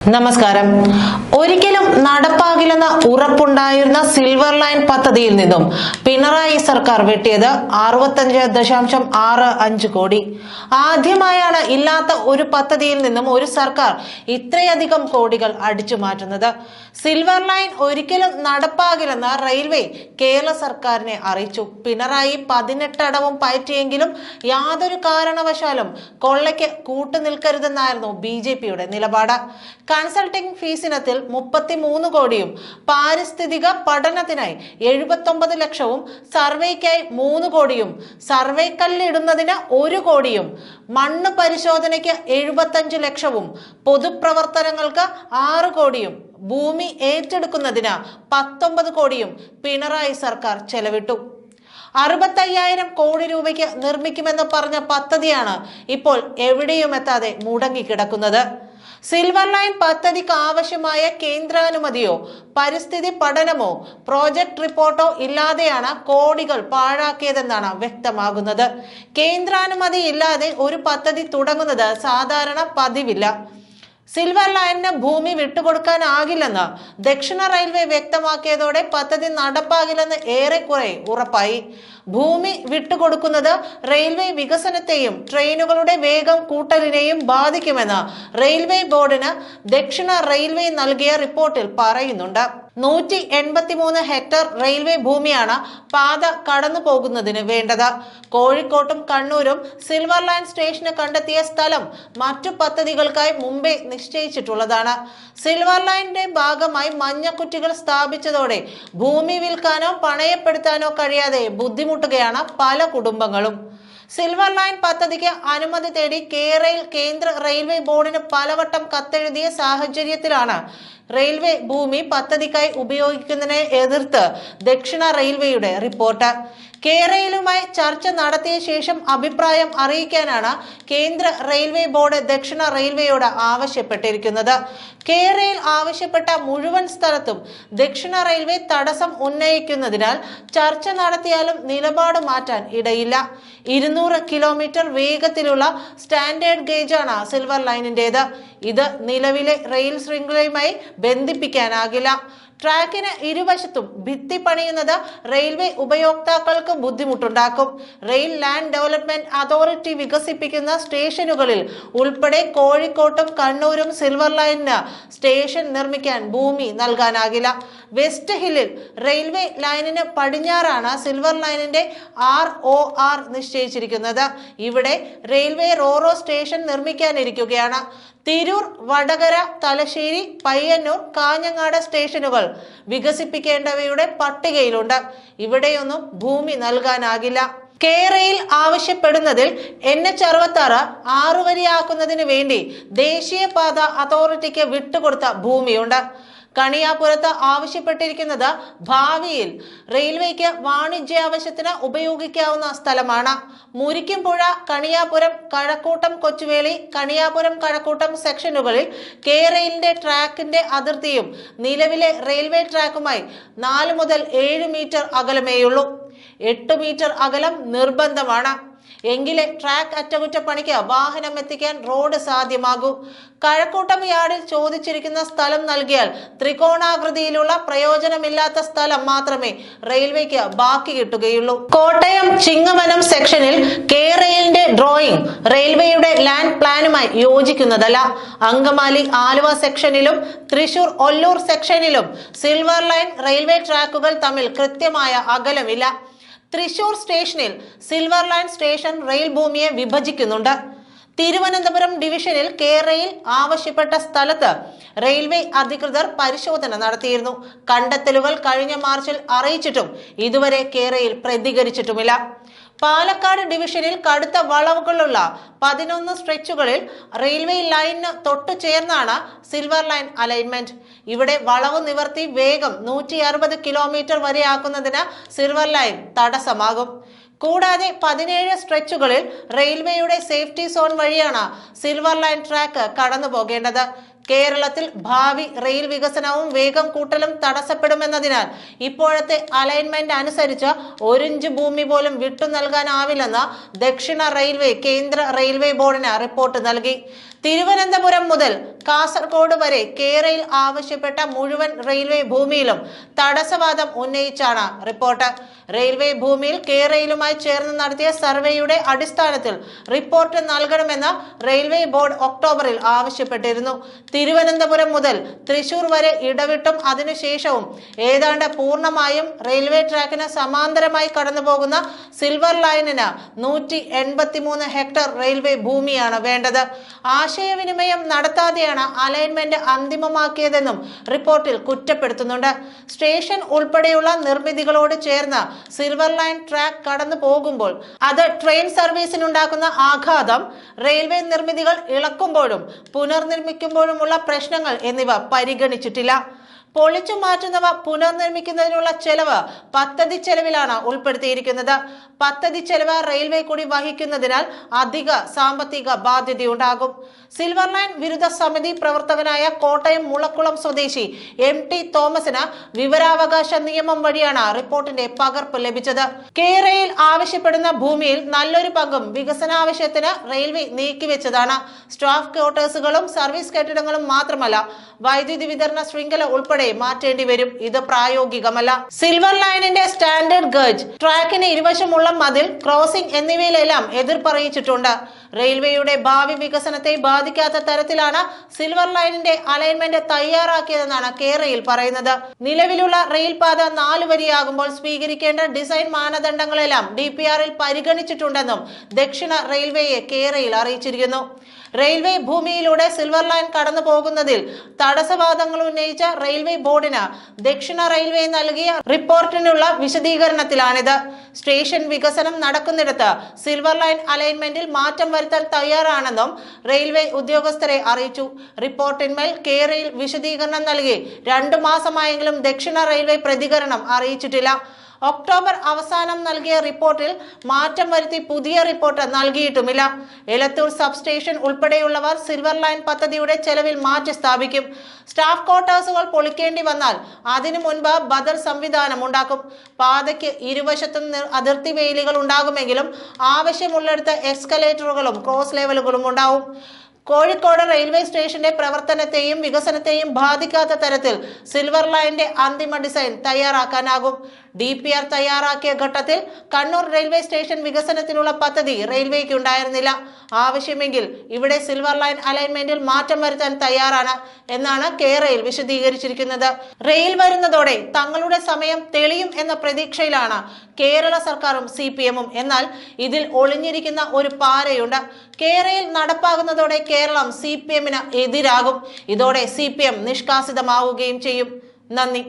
നമസ്കാരം. ഒരിക്കലും നടപ്പാകില്ലെന്ന ഉറപ്പുണ്ടായിരുന്ന silver line പദ്ധതിയിൽ നിന്നും പിണറായി സർക്കാർ വെട്ടിയത് 65.65 കോടി. ആദ്യമായാണ് ഇല്ലാത്ത ഒരു പദ്ധതിയിൽ നിന്നും ഒരു സർക്കാർ ഇത്രയധികം കോടികൾ അടിച്ചു മാറ്റുന്നത്. സിൽവർ ലൈൻ ഒരിക്കലും നടപ്പാകില്ലെന്ന് റെയിൽവേ കേരള സർക്കാരിനെ അറിയിച്ചു. പിണറായി 18 അടവും പയറ്റിയെങ്കിലും യാതൊരു കാരണവശാലും കൊള്ളയ്ക്ക് കൂട്ടുനിൽക്കരുതെന്നായിരുന്നു BJPയുടെ നിലപാട്. കൺസൾട്ടിംഗ് ഫീസിനത്തിൽ 33 കോടിയും പാരിസ്ഥിതിക പഠനത്തിനായി 79 ലക്ഷവും സർവേക്കായി 3 കോടിയും സർവേ കല്ലിടുന്നതിന് 1 കോടിയും മണ്ണ് പരിശോധനയ്ക്ക് 75 ലക്ഷവും പൊതുപ്രവർത്തനങ്ങൾക്ക് 6 കോടിയും ഭൂമി ഏറ്റെടുക്കുന്നതിന് 19 കോടിയും പിണറായി സർക്കാർ ചെലവിട്ടു. 65,000 കോടി രൂപയ്ക്ക് നിർമ്മിക്കുമെന്ന് പറഞ്ഞ പദ്ധതിയാണ് ഇപ്പോൾ എവിടെയും എത്താതെ മുടങ്ങിക്കിടക്കുന്നത്. സിൽവർ ലൈൻ പദ്ധതിക്ക് ആവശ്യമായ കേന്ദ്രാനുമതിയോ പരിസ്ഥിതി പഠനമോ പ്രോജക്ട് റിപ്പോർട്ടോ ഇല്ലാതെയാണ് കോടികൾ പാഴാക്കിയതെന്നാണ് വ്യക്തമാകുന്നത്. കേന്ദ്രാനുമതി ഇല്ലാതെ ഒരു പദ്ധതി തുടങ്ങുന്നത് സാധാരണ പതിവില്ല. സിൽവർ ലൈനിന് ഭൂമി വിട്ടുകൊടുക്കാനാകില്ലെന്ന് ദക്ഷിണ റെയിൽവേ വ്യക്തമാക്കിയതോടെ പദ്ധതി നടപ്പാകില്ലെന്ന് ഏറെക്കുറെ ഉറപ്പായി. ഭൂമി വിട്ടുകൊടുക്കുന്നത് റെയിൽവേ വികസനത്തെയും ട്രെയിനുകളുടെ വേഗം കൂട്ടലിനെയും ബാധിക്കുമെന്ന് റെയിൽവേ ബോർഡിന് ദക്ഷിണ റെയിൽവേ നൽകിയ റിപ്പോർട്ടിൽ പറയുന്നുണ്ട്. 183 ഹെക്ടർ റെയിൽവേ ഭൂമിയാണ് പാത കടന്നു പോകുന്നതിന് വേണ്ടത്. കോഴിക്കോട്ടും കണ്ണൂരും സിൽവർ ലൈൻ സ്റ്റേഷന് കണ്ടെത്തിയ സ്ഥലം മറ്റു പദ്ധതികൾക്കായി മുമ്പേ നിശ്ചയിച്ചിട്ടുള്ളതാണ്. സിൽവർ ലൈനിന്റെ ഭാഗമായി മഞ്ഞക്കുറ്റികൾ സ്ഥാപിച്ചതോടെ ഭൂമി വിൽക്കാനോ പണയപ്പെടുത്താനോ കഴിയാതെ ബുദ്ധിമുട്ടുകയാണ് പല കുടുംബങ്ങളും. സിൽവർ ലൈൻ പദ്ധതിക്ക് അനുമതി തേടി കേന്ദ്ര റെയിൽവേ ബോർഡിന് പലവട്ടം കത്തെഴുതിയ സാഹചര്യത്തിലാണ് റെയിൽവേ ഭൂമി പദ്ധതിക്കായി ഉപയോഗിക്കുന്നതിനെ എതിർത്ത് ദക്ഷിണ റെയിൽവേയുടെ റിപ്പോർട്ട്. കേരളയുമായി ചർച്ച നടത്തിയ ശേഷം അഭിപ്രായം അറിയിക്കാനാണ് കേന്ദ്ര റെയിൽവേ ബോർഡ് ദക്ഷിണ റെയിൽവേയോട് ആവശ്യപ്പെട്ടിരിക്കുന്നത്. കേരളയിൽ ആവശ്യപ്പെട്ട മുഴുവൻ സ്ഥലത്തും ദക്ഷിണ റെയിൽവേ തടസ്സം ഉന്നയിക്കുന്നതിനാൽ ചർച്ച നടത്തിയാലും നിലപാട് മാറ്റാൻ ഇടയില്ല. 200 കിലോമീറ്റർ വേഗത്തിലുള്ള സ്റ്റാൻഡേർഡ് ഗേജാണ് സിൽവർ ലൈനിന്റേത്. ഇത് നിലവിലെ റെയിൽ ശൃംഖലയുമായി ബന്ധിപ്പിക്കാനാകില്ല. ട്രാക്കിന് ഇരുവശത്തും ഭിത്തി പണിയുന്നത് റെയിൽവേ ഉപയോക്താക്കൾക്ക് ബുദ്ധിമുട്ടുണ്ടാക്കും. റെയിൽ ലാൻഡ് ഡെവലപ്മെന്റ് അതോറിറ്റി വികസിപ്പിക്കുന്ന സ്റ്റേഷനുകളിൽ ഉൾപ്പെടെ കോഴിക്കോട്ടും കണ്ണൂരും സിൽവർ ലൈനിന് സ്റ്റേഷൻ നിർമ്മിക്കാൻ ഭൂമി നൽകാനാകില്ല. വെസ്റ്റ് ഹില്ലിൽ റെയിൽവേ ലൈനിന് പടിഞ്ഞാറാണ് സിൽവർ ലൈനിന്റെ ROR നിശ്ചയിച്ചിരിക്കുന്നത്. ഇവിടെ റെയിൽവേ റോറോ സ്റ്റേഷൻ നിർമ്മിക്കാനിരിക്കുകയാണ്. തിരൂർ, വടകര, തലശ്ശേരി, പയ്യന്നൂർ, കാഞ്ഞങ്ങാട് സ്റ്റേഷനുകൾ വികസിപ്പിക്കേണ്ടവയുടെ പട്ടികയിലുണ്ട്. ഇവിടെയൊന്നും ഭൂമി നൽകാനാകില്ല. കേരളയിൽ ആവശ്യപ്പെടുന്നതിൽ NH66 6 വരിയാക്കുന്നതിന് വേണ്ടി ദേശീയപാത അതോറിറ്റിക്ക് വിട്ടുകൊടുത്ത ഭൂമിയുണ്ട്. കണിയാപുരത്ത് ആവശ്യപ്പെട്ടിരിക്കുന്നത് ഭാവിയിൽ റെയിൽവേക്ക് വാണിജ്യാവശ്യത്തിന് ഉപയോഗിക്കാവുന്ന സ്ഥലമാണ്. മുരിക്കുംപുഴ, കണിയാപുരം, കഴക്കൂട്ടം, കൊച്ചുവേളി, കണിയാപുരം, കഴക്കൂട്ടം സെക്ഷനുകളിൽ കേരളയിലെ ട്രാക്കിന്റെ അതിർത്തിയും നിലവിലെ റെയിൽവേ ട്രാക്കുമായി 4 മുതൽ 7 മീറ്റർ അകലമേയുള്ളൂ. 8 മീറ്റർ അകലം നിർബന്ധമാണ്. എങ്കിലേ ട്രാക്ക് അറ്റകുറ്റപ്പണിക്ക് വാഹനം എത്തിക്കാൻ റോഡ് സാധ്യമാകൂ. കഴക്കൂട്ടം യാർഡിൽ ചോദിച്ചിരിക്കുന്ന സ്ഥലം നൽകിയാൽ ത്രികോണാകൃതിയിലുള്ള പ്രയോജനമില്ലാത്ത സ്ഥലം മാത്രമേ റെയിൽവേക്ക് ബാക്കി കിട്ടുകയുള്ളൂ. കോട്ടയം ചിങ്ങവനം സെക്ഷനിൽ കേരളയിലെ ഡ്രോയിങ് റെയിൽവേയുടെ ലാൻഡ് പ്ലാനുമായി യോജിക്കുന്നതല്ല. അങ്കമാലി ആലുവ സെക്ഷനിലും തൃശൂർ ഒല്ലൂർ സെക്ഷനിലും സിൽവർ ലൈൻ റെയിൽവേ ട്രാക്കുകൾ തമ്മിൽ കൃത്യമായ അകലമില്ല. തൃശൂർ സ്റ്റേഷനിൽ സിൽവർ ലൈൻ സ്റ്റേഷൻ റെയിൽ ഭൂമിയെ വിഭജിക്കുന്നുണ്ട്. തിരുവനന്തപുരം ഡിവിഷനിൽ കേരളയിൽ ആവശ്യപ്പെട്ട സ്ഥലത്ത് റെയിൽവേ അധികൃതർ പരിശോധന നടത്തിയിരുന്നു. കണ്ടെത്തലുകൾ കഴിഞ്ഞ മാർച്ചിൽ അറിയിച്ചിട്ടും ഇതുവരെ കേരളയിൽ പ്രതികരിച്ചിട്ടുമില്ല. പാലക്കാട് ഡിവിഷനിൽ കടുത്ത വളവുകളുള്ള 11 സ്ട്രെച്ചുകളിൽ റെയിൽവേ ലൈനിന് തൊട്ടു ചേർന്നാണ് സിൽവർ ലൈൻ അലൈൻമെന്റ്. ഇവിടെ വളവ് നിവർത്തി വേഗം 160 കിലോമീറ്റർ വരെ ആക്കുന്നതിന് സിൽവർ ലൈൻ തടസ്സമാകും. കൂടാതെ 17 സ്ട്രെച്ചുകളിൽ റെയിൽവേയുടെ സേഫ്റ്റി സോൺ വഴിയാണ് സിൽവർ ലൈൻ ട്രാക്ക് കടന്നു പോകേണ്ടത്. കേരളത്തിൽ ഭാവി റെയിൽ വികസനവും വേഗം കൂട്ടലും തടസ്സപ്പെടുമെന്നതിനാൽ ഇപ്പോഴത്തെ അലൈൻമെന്റ് അനുസരിച്ച് 1 ഇഞ്ച് ഭൂമി പോലും വിട്ടു നൽകാനാവില്ലെന്ന് ദക്ഷിണ റെയിൽവേ കേന്ദ്ര റെയിൽവേ ബോർഡിന് റിപ്പോർട്ട് നൽകി. തിരുവനന്തപുരം മുതൽ കാസർഗോഡ് വരെ കേരയിൽ ആവശ്യപ്പെട്ട മുഴുവൻ റെയിൽവേ ഭൂമിയിലും തടസ്സവാദം ഉന്നയിച്ചാണ് റിപ്പോർട്ട്. റെയിൽവേ ഭൂമിയിൽ കേരയിലുമായി ചേർന്ന് നടത്തിയ സർവേയുടെ അടിസ്ഥാനത്തിൽ റിപ്പോർട്ട് നൽകണമെന്ന് റെയിൽവേ ബോർഡ് ഒക്ടോബറിൽ ആവശ്യപ്പെട്ടിരുന്നു. തിരുവനന്തപുരം മുതൽ തൃശൂർ വരെ ഇടവിട്ടും അതിനുശേഷവും ഏതാണ്ട് പൂർണ്ണമായും റെയിൽവേ ട്രാക്കിന് സമാന്തരമായി കടന്നുപോകുന്ന സിൽവർ ലൈനിന് 183 ഹെക്ടർ റെയിൽവേ ഭൂമിയാണ് വേണ്ടത്. ആശയവിനിമയം നടത്താതെയാണ് അലൈൻമെന്റ് അന്തിമമാക്കിയതെന്നും റിപ്പോർട്ടിൽ കുറ്റപ്പെടുത്തുന്നുണ്ട്. സ്റ്റേഷൻ ഉൾപ്പെടെയുള്ള നിർമ്മിതികളോട് ചേർന്ന് സിൽവർ ലൈൻ ട്രാക്ക് കടന്നു പോകുമ്പോൾ അത് ട്രെയിൻ സർവീസിനുണ്ടാക്കുന്ന ആഘാതം, റെയിൽവേ നിർമ്മിതികൾ ഇളക്കുമ്പോഴും പുനർനിർമ്മിക്കുമ്പോഴുമുള്ള പ്രശ്നങ്ങൾ എന്നിവ പരിഗണിച്ചിട്ടില്ല. പൊളിച്ചു മാറ്റുന്നവ പുനർനിർമ്മിക്കുന്നതിനുള്ള ചെലവ് പദ്ധതി ചെലവിലാണ് ഉൾപ്പെടുത്തിയിരിക്കുന്നത്. പദ്ധതി ചെലവ് റെയിൽവേ കൂടി വഹിക്കുന്നതിനാൽ അധിക സാമ്പത്തിക ബാധ്യതയുണ്ടാകും. സിൽവർ ലൈൻ വിരുദ്ധ സമിതി പ്രവർത്തകനായ കോട്ടയം മുളക്കുളം സ്വദേശി MT തോമസിന് വിവരാവകാശ നിയമം വഴിയാണ് റിപ്പോർട്ടിന്റെ പകർപ്പ് ലഭിച്ചത്. കേരയിൽ ആവശ്യപ്പെടുന്ന ഭൂമിയിൽ നല്ലൊരു പങ്കും വികസനാവശ്യത്തിന് റെയിൽവേ നീക്കിവെച്ചതാണ്. സ്റ്റാഫ് ക്വാർട്ടേഴ്സുകളും സർവീസ് കെട്ടിടങ്ങളും മാത്രമല്ല, വൈദ്യുതി വിതരണ ശൃംഖല ഉൾപ്പെടെ മാറ്റേണ്ടി വരും. ഇത് പ്രായോഗികമല്ല. സിൽവർ ലൈനിന്റെ സ്റ്റാൻഡേർഡ് ഗേജ്, ട്രാക്കിന് ഇരുവശമുള്ള മതിൽ, ക്രോസിംഗ് എന്നിവയിലെല്ലാം എതിർപ്പറിയിച്ചിട്ടുണ്ട്. റെയിൽവേയുടെ ഭാവി വികസനത്തെ ബാധിക്കാത്ത തരത്തിലാണ് സിൽവർ ലൈനിന്റെ അലൈൻമെന്റ് തയ്യാറാക്കിയതെന്നാണ് കേരയിൽ പറയുന്നത്. നിലവിലുള്ള റെയിൽ പാത 4 വരിയാകുമ്പോൾ സ്വീകരിക്കേണ്ട ഡിസൈൻ മാനദണ്ഡങ്ങളെല്ലാം DPR-ൽ പരിഗണിച്ചിട്ടുണ്ടെന്നും ദക്ഷിണ റെയിൽവേയെ കേരയിൽ അറിയിച്ചിരിക്കുന്നു. റെയിൽവേ ഭൂമിയിലൂടെ സിൽവർ ലൈൻ കടന്നു പോകുന്നതിൽ തടസ്സവാദങ്ങൾ ഉന്നയിച്ച റെയിൽവേ ബോർഡിന് ദക്ഷിണ റെയിൽവേ നൽകിയ റിപ്പോർട്ടിനുള്ള വിശദീകരണത്തിലാണിത്. സ്റ്റേഷൻ വികസനം നടക്കുന്നിടത്ത് സിൽവർ ലൈൻ അലൈൻമെന്റിൽ മാറ്റം വരുത്താൻ തയ്യാറാണെന്നും റെയിൽവേ ഉദ്യോഗസ്ഥരെ അറിയിച്ചു. റിപ്പോർട്ടിന്മേൽ കേരയിൽ വിശദീകരണം നൽകി 2 മാസമായെങ്കിലും ദക്ഷിണ റെയിൽവേ പ്രതികരണം അറിയിച്ചിട്ടില്ല. ഒക്ടോബർ അവസാനം നൽകിയ റിപ്പോർട്ടിൽ മാറ്റം വരുത്തി പുതിയ റിപ്പോർട്ട് നൽകിയിട്ടുമില്ല. എലത്തൂർ സബ് സ്റ്റേഷൻ ഉൾപ്പെടെയുള്ളവർ സിൽവർ ലൈൻ പദ്ധതിയുടെ ചെലവിൽ മാറ്റി സ്ഥാപിക്കും. സ്റ്റാഫ് ക്വാർട്ടേഴ്സുകൾ പൊളിക്കേണ്ടി വന്നാൽ അതിനു മുൻപ് ബദൽ സംവിധാനം ഉണ്ടാക്കും. പാതയ്ക്ക് ഇരുവശത്തും അതിർത്തി വേലികൾ ഉണ്ടാകുമെങ്കിലും ആവശ്യമുള്ളിടത്ത് എസ്കലേറ്ററുകളും ക്രോസ് ലെവലുകളും ഉണ്ടാവും. കോഴിക്കോട് റെയിൽവേ സ്റ്റേഷന്റെ പ്രവർത്തനത്തെയും വികസനത്തെയും ബാധിക്കാത്ത തരത്തിൽ സിൽവർ ലൈനിന്റെ അന്തിമ ഡിസൈൻ തയ്യാറാക്കാനാകും. DPR തയ്യാറാക്കിയ ഘട്ടത്തിൽ കണ്ണൂർ റെയിൽവേ സ്റ്റേഷൻ വികസനത്തിനുള്ള പദ്ധതി റെയിൽവേക്ക് ഉണ്ടായിരുന്നില്ല. ആവശ്യമെങ്കിൽ ഇവിടെ സിൽവർ ലൈൻ അലൈൻമെന്റിൽ മാറ്റം വരുത്താൻ തയ്യാറാണ് എന്നാണ് കേരയിൽ വിശദീകരിച്ചിരിക്കുന്നത്. റെയിൽ വരുന്നതോടെ തങ്ങളുടെ സമയം തെളിയും എന്ന പ്രതീക്ഷയിലാണ് കേരള സർക്കാരും CPM-ഉം. എന്നാൽ ഇതിൽ ഒളിഞ്ഞിരിക്കുന്ന ഒരു പാരയുണ്ട്. കേരയിൽ നടപ്പാകുന്നതോടെ കേരളം CPM-ന് എതിരാകും. ഇതോടെ CPM നിഷ്കാസിതമാവുകയും ചെയ്യും. നന്ദി.